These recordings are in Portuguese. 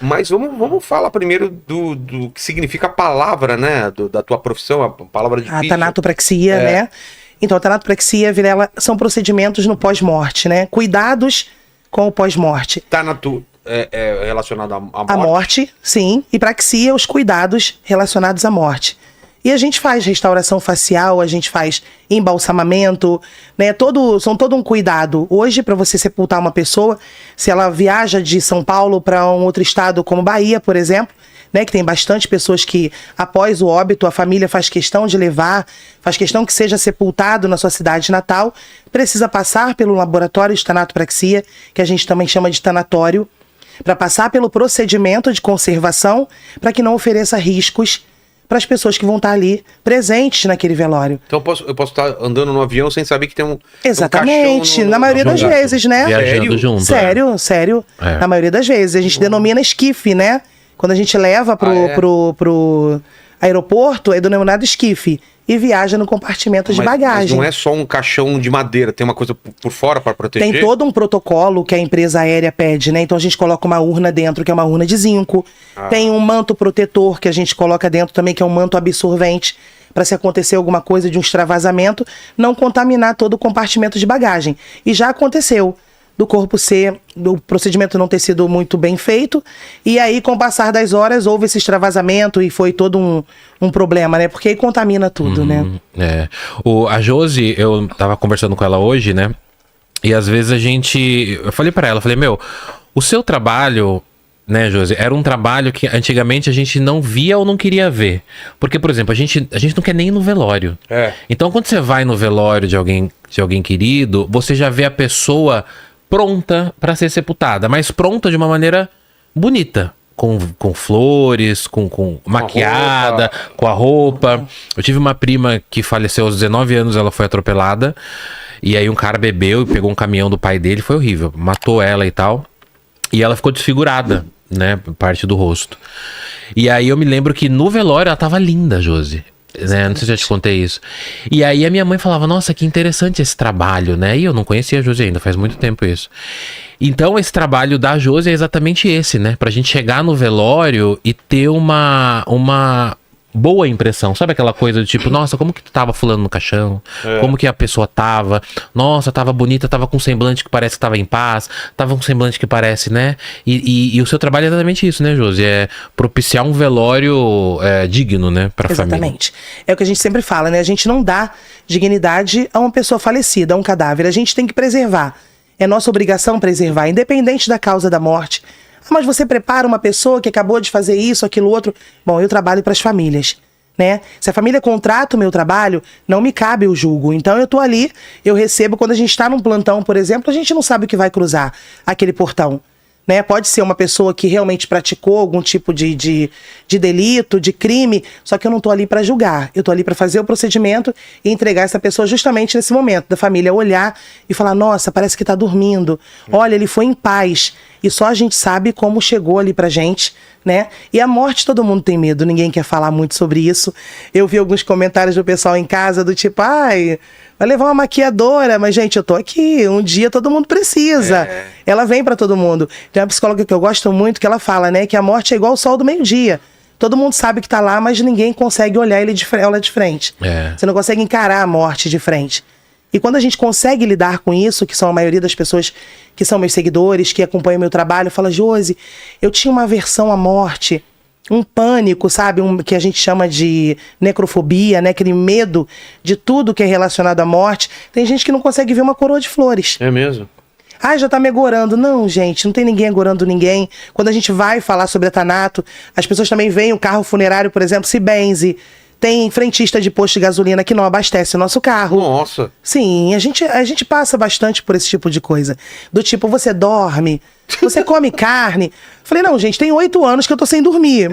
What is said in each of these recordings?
Mas vamos falar primeiro do que significa a palavra, né? Da tua profissão, a palavra difícil. A tanatopraxia, né? Então, a tanatopraxia, Vilela, são procedimentos no pós-morte, né? Cuidados com o pós-morte. Tanato é relacionado à morte? A morte, sim. E praxia, os cuidados relacionados à morte. E a gente faz restauração facial, a gente faz embalsamamento, né? São todo um cuidado. Hoje, para você sepultar uma pessoa, se ela viaja de São Paulo para um outro estado, como Bahia, por exemplo, né, que tem bastante pessoas que, após o óbito, a família faz questão de levar, faz questão que seja sepultado na sua cidade natal, precisa passar pelo laboratório de tanatopraxia, que a gente também chama de tanatório, para passar pelo procedimento de conservação, para que não ofereça riscos para as pessoas que vão estar ali presentes naquele velório. Então eu posso estar andando no avião sem saber que tem um Exatamente, caixão na maioria das vezes, né? Viajando junto. Sério. É. Na maioria das vezes. A gente denomina esquife, né? Quando a gente leva pro aeroporto, é denominado esquife. E viaja no compartimento de bagagem. Mas não é só um caixão de madeira, tem uma coisa por fora para proteger? Tem todo um protocolo que a empresa aérea pede, né? Então a gente coloca uma urna dentro, que é uma urna de zinco. Tem um manto protetor que a gente coloca dentro também, que é um manto absorvente, para se acontecer alguma coisa de um extravasamento, não contaminar todo o compartimento de bagagem. E já aconteceu do corpo do procedimento não ter sido muito bem feito, e aí com o passar das horas houve esse extravasamento e foi todo um problema, né? Porque aí contamina tudo, né? A Josi, eu tava conversando com ela hoje, né? E às vezes eu falei pra ela, o seu trabalho, né, Josi, era um trabalho que antigamente a gente não via ou não queria ver. Porque, por exemplo, a gente não quer nem ir no velório. Então quando você vai no velório de alguém querido, você já vê a pessoa pronta para ser sepultada, mas pronta de uma maneira bonita, com flores, com maquiada, com a roupa. Eu tive uma prima que faleceu aos 19 anos, ela foi atropelada, e aí um cara bebeu e pegou um caminhão do pai dele, foi horrível, matou ela e tal, e ela ficou desfigurada, né, parte do rosto. E aí eu me lembro que no velório ela tava linda, Josi. Né? Não sei se eu já te contei isso. E aí a minha mãe falava, nossa, que interessante esse trabalho, né? E eu não conhecia a Josi ainda, faz muito tempo isso. Então esse trabalho da Josi é exatamente esse, né? Pra gente chegar no velório e ter uma boa impressão. Sabe aquela coisa do tipo, nossa, como que tava fulano no caixão? Como que a pessoa tava? Nossa, tava bonita, tava com um semblante que parece que tava em paz, tava com um semblante que parece, né? E o seu trabalho é exatamente isso, né, Josi? É propiciar um velório digno, né, pra família. Exatamente. É o que a gente sempre fala, né? A gente não dá dignidade a uma pessoa falecida, a um cadáver. A gente tem que preservar. É nossa obrigação preservar, independente da causa da morte. Mas você prepara uma pessoa que acabou de fazer isso, aquilo, outro. Bom, eu trabalho para as famílias, né? Se a família contrata o meu trabalho, não me cabe o julgo. Então eu tô ali, eu recebo, quando a gente está num plantão, por exemplo, a gente não sabe o que vai cruzar aquele portão, né? Pode ser uma pessoa que realmente praticou algum tipo de delito, de crime, só que eu não tô ali para julgar. Eu tô ali para fazer o procedimento e entregar essa pessoa justamente nesse momento, da família olhar e falar, nossa, parece que tá dormindo. Olha, ele foi em paz. E só a gente sabe como chegou ali pra gente, né? E a morte todo mundo tem medo, ninguém quer falar muito sobre isso. Eu vi alguns comentários do pessoal em casa do tipo, ai, vai levar uma maquiadora, mas gente, eu tô aqui, um dia todo mundo precisa. Ela vem pra todo mundo. Tem uma psicóloga que eu gosto muito que ela fala, né, que a morte é igual o sol do meio-dia. Todo mundo sabe que tá lá, mas ninguém consegue olhar ela de frente. Você não consegue encarar a morte de frente. E quando a gente consegue lidar com isso, que são a maioria das pessoas que são meus seguidores, que acompanham meu trabalho, fala, Josi, eu tinha uma aversão à morte, um pânico, sabe? Que a gente chama de necrofobia, né? Aquele medo de tudo que é relacionado à morte. Tem gente que não consegue ver uma coroa de flores. É mesmo? Ah, já tá me agorando. Não, gente, não tem ninguém agorando ninguém. Quando a gente vai falar sobre a Thanato, as pessoas também veem o carro funerário, por exemplo, se benze. Tem frentista de posto de gasolina que não abastece o nosso carro. Nossa. Sim, a gente passa bastante por esse tipo de coisa. Do tipo, você dorme, você come carne. Falei, não, gente, tem 8 anos que eu tô sem dormir.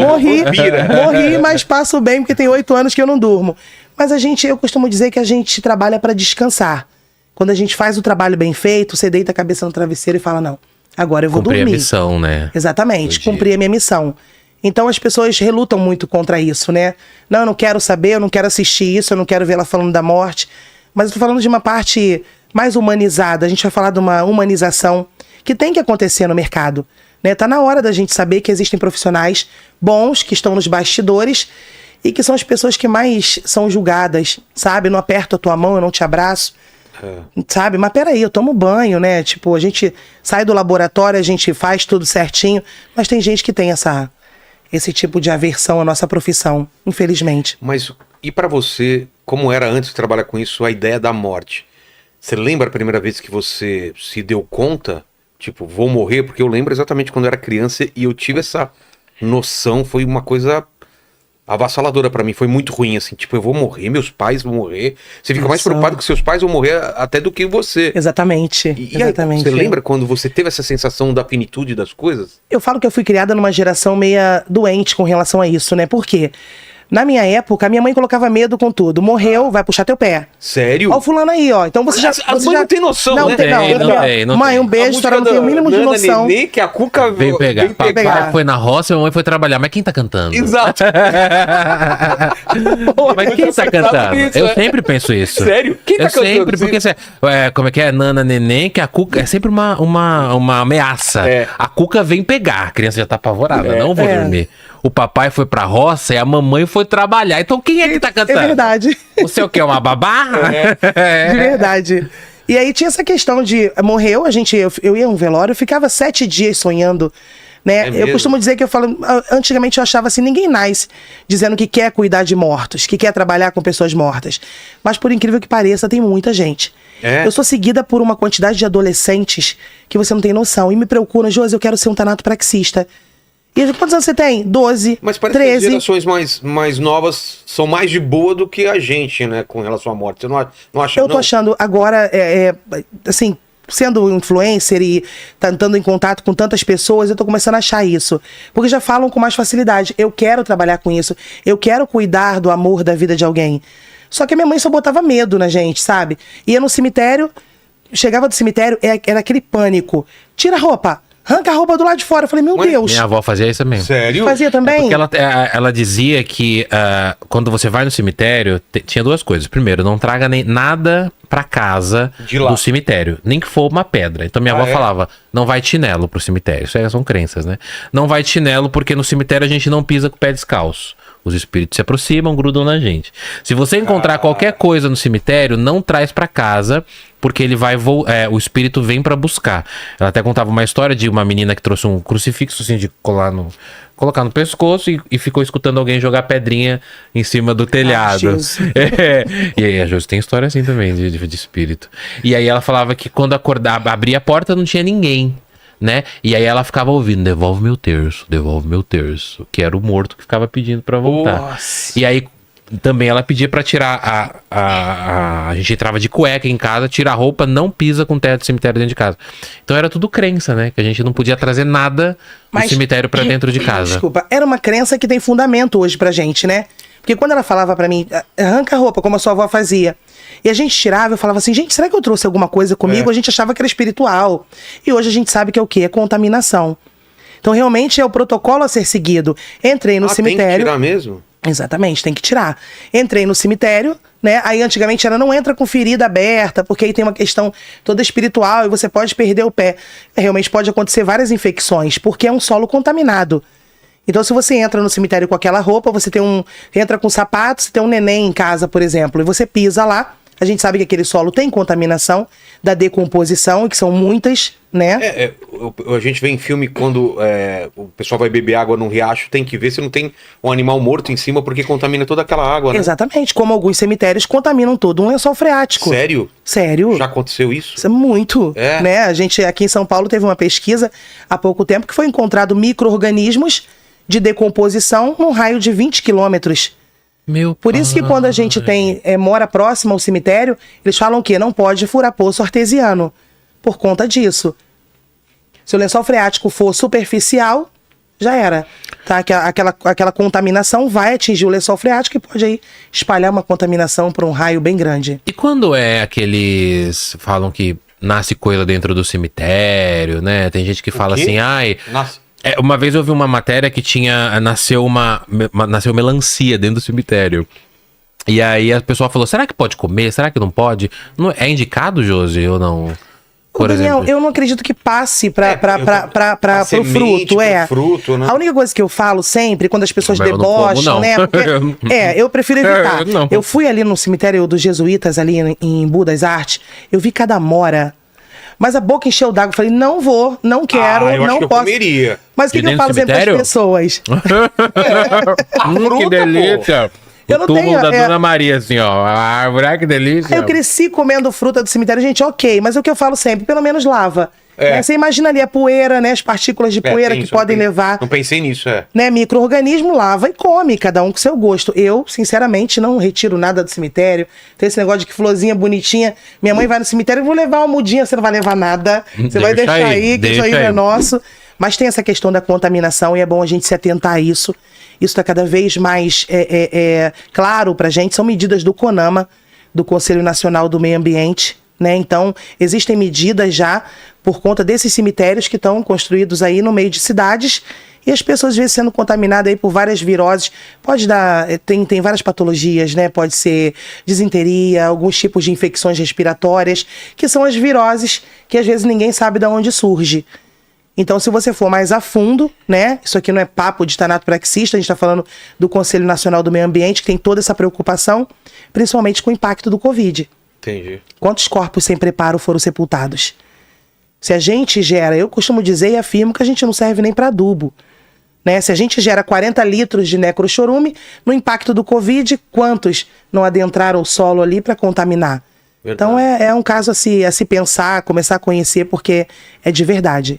Morri, mas passo bem porque tem 8 anos que eu não durmo. Mas eu costumo dizer que a gente trabalha para descansar. Quando a gente faz o trabalho bem feito, você deita a cabeça no travesseiro e fala, não, agora eu vou dormir. Cumprir a missão, né? Exatamente, cumprir a minha missão. Então as pessoas relutam muito contra isso, né? Não, eu não quero saber, eu não quero assistir isso, eu não quero ver ela falando da morte. Mas eu tô falando de uma parte mais humanizada. A gente vai falar de uma humanização que tem que acontecer no mercado. né? Tá na hora da gente saber que existem profissionais bons que estão nos bastidores e que são as pessoas que mais são julgadas, sabe? Não aperto a tua mão, eu não te abraço. Sabe? Mas peraí, eu tomo banho, né? Tipo, a gente sai do laboratório, a gente faz tudo certinho, mas tem gente que tem esse tipo de aversão à nossa profissão, infelizmente. Mas e pra você, como era antes de trabalhar com isso, a ideia da morte? Você lembra a primeira vez que você se deu conta? Tipo, vou morrer? Porque eu lembro exatamente quando eu era criança e eu tive essa noção, foi uma coisa avassaladora pra mim, foi muito ruim, assim, tipo, eu vou morrer, meus pais vão morrer. Você fica mais preocupado que seus pais vão morrer até do que você. Exatamente, exatamente. Você lembra quando você teve essa sensação da finitude das coisas? Eu falo que eu fui criada numa geração meia doente com relação a isso, né? Por quê? Na minha época, a minha mãe colocava medo com tudo. Morreu, vai puxar teu pé. Sério? Ó o fulano aí, ó. Então você já... As mães não tem noção, não, né? Não, mãe, um beijo, a senhora não tem o mínimo de noção. Nenê, que a Cuca Vem pegar. Papai foi na roça e a mamãe foi trabalhar. Mas quem tá cantando? Exato. Mas quem tá cantando? Eu sempre penso isso. Sério? Quem tá eu cantando? sempre, porque como é que é? Nana, neném, que a Cuca é sempre uma ameaça. É. A Cuca vem pegar. A criança já tá apavorada. Não vou dormir. O papai foi pra roça e a mamãe foi trabalhar. Então quem é que tá cantando? É verdade. Você é o quê? Uma babá? De verdade. E aí tinha essa questão de... Morreu, eu ia a um velório, eu ficava 7 dias sonhando, né? Eu costumo dizer que antigamente eu achava assim, ninguém nasce dizendo que quer cuidar de mortos, que quer trabalhar com pessoas mortas. Mas por incrível que pareça, tem muita gente. Eu sou seguida por uma quantidade de adolescentes que você não tem noção. E me preocupa, Josi, eu quero ser um tanatopraxista. E quantos anos você tem? 12, Mas parece 13. que as gerações mais novas são mais de boa do que a gente, né? Com relação à morte. Você não acha? Eu tô achando agora, assim, sendo influencer e estando em contato com tantas pessoas, eu tô começando a achar isso. Porque já falam com mais facilidade. Eu quero trabalhar com isso. Eu quero cuidar do amor da vida de alguém. Só que a minha mãe só botava medo na gente, sabe? Ia no cemitério, chegava do cemitério, era aquele pânico. Tira a roupa. Arranca a roupa do lado de fora. Eu falei, meu Deus. Minha avó fazia isso mesmo. Sério? Fazia também? Porque ela dizia que quando você vai no cemitério, tinha duas coisas. Primeiro, não traga nem nada pra casa do cemitério, nem que for uma pedra. Então minha avó falava, não vai de chinelo pro cemitério. Isso aí são crenças, né? Não vai de chinelo porque no cemitério a gente não pisa com o pé descalço. Os espíritos se aproximam, grudam na gente. Se você encontrar qualquer coisa no cemitério, não traz pra casa, porque ele vai o espírito vem pra buscar. Ela até contava uma história de uma menina que trouxe um crucifixo assim de colocar no pescoço e ficou escutando alguém jogar pedrinha em cima do telhado. E aí a Josi tem história assim também de espírito. E aí ela falava que quando acordava, abria a porta, não tinha ninguém. Né? E aí ela ficava ouvindo, devolve meu terço, que era o morto que ficava pedindo pra voltar. Nossa. E aí também ela pedia pra tirar a gente entrava de cueca em casa, tira a roupa, não pisa com teto de cemitério dentro de casa. Então era tudo crença, né? Que a gente não podia trazer nada do cemitério pra dentro de casa. Desculpa, era uma crença que tem fundamento hoje pra gente, né? Porque quando ela falava pra mim, arranca a roupa, como a sua avó fazia, e a gente tirava, eu falava assim, gente, será que eu trouxe alguma coisa comigo? A gente achava que era espiritual. E hoje a gente sabe que é o quê? É contaminação. Então realmente é o protocolo a ser seguido. Entrei no cemitério. Tem que tirar mesmo? Exatamente, tem que tirar. Entrei no cemitério, né? Aí antigamente era não entra com ferida aberta, porque aí tem uma questão toda espiritual e você pode perder o pé. Realmente pode acontecer várias infecções, porque é um solo contaminado. Então, se você entra no cemitério com aquela roupa, você entra com sapato, você tem um neném em casa, por exemplo, e você pisa lá, a gente sabe que aquele solo tem contaminação da decomposição, que são muitas, né? A gente vê em filme quando o pessoal vai beber água num riacho, tem que ver se não tem um animal morto em cima, porque contamina toda aquela água, né? Exatamente, como alguns cemitérios contaminam todo um lençol freático. Sério? Sério. Já aconteceu isso? Isso é muito, né? A gente aqui em São Paulo teve uma pesquisa há pouco tempo que foi encontrado micro-organismos de decomposição num raio de 20 quilômetros. Por isso que quando a gente mora próximo ao cemitério, eles falam que não pode furar poço artesiano. Por conta disso. Se o lençol freático for superficial, já era. Tá? Aquela contaminação vai atingir o lençol freático e pode aí espalhar uma contaminação por um raio bem grande. E quando aqueles falam que nasce coisa dentro do cemitério, né? Tem gente que fala assim, Nasce. Uma vez eu vi uma matéria que nasceu melancia dentro do cemitério. E aí a pessoa falou, será que pode comer? Será que não pode? É indicado, Josi, ou não? Ô, por Daniel, exemplo? eu não acredito que passe pro semente, fruto, pro fruto, né? A única coisa que eu falo sempre, quando as pessoas Mas eu não debocham, como, não. né? Porque, eu prefiro evitar. Não. Eu fui ali no cemitério dos jesuítas, ali em Embu das Artes, eu vi cada amora. Mas a boca encheu d'água. Eu falei, não vou, não quero, eu acho não que eu posso. comeria. Mas o que De eu dentro falo do sempre para as cemitério? pessoas? Que Fruta, delícia! Eu O não túmulo tenho, da Dona Maria, assim, ó. A árvore, ai, que delícia. Aí eu cresci comendo fruta do cemitério, gente, ok, mas é o que eu falo sempre, pelo menos lava. Né? Você imagina ali a poeira, né? As partículas de poeira tem que isso, eu podem não levar, Não pensei nisso, né? Micro-organismo, lava e come, cada um com seu gosto. Eu, sinceramente, não retiro nada do cemitério. Tem esse negócio de que florzinha bonitinha. Minha mãe vai no cemitério, eu vou levar uma mudinha, você não vai levar nada. Você vai Deixa deixar aí, aí, que isso aí deixa não é aí. nosso. Mas tem essa questão da contaminação e é bom a gente se atentar a isso. Isso está cada vez mais claro pra gente. São medidas do CONAMA, do Conselho Nacional do Meio Ambiente, né? Então, existem medidas já por conta desses cemitérios que estão construídos aí no meio de cidades e as pessoas, às vezes, sendo contaminadas aí por várias viroses. Pode dar, tem várias patologias, né? Pode ser disenteria, alguns tipos de infecções respiratórias, que são as viroses que, às vezes, ninguém sabe de onde surge. Então, se você for mais a fundo, né? Isso aqui não é papo de tanatopraxista, a gente está falando do Conselho Nacional do Meio Ambiente, que tem toda essa preocupação, principalmente com o impacto do Covid. Entendi. Quantos corpos sem preparo foram sepultados? Se a gente gera, eu costumo dizer e afirmo que a gente não serve nem para adubo. Né? Se a gente gera 40 litros de necrochorume, no impacto do Covid, quantos não adentraram o solo ali para contaminar? Verdade. Então é um caso a se pensar, começar a conhecer, porque é de verdade.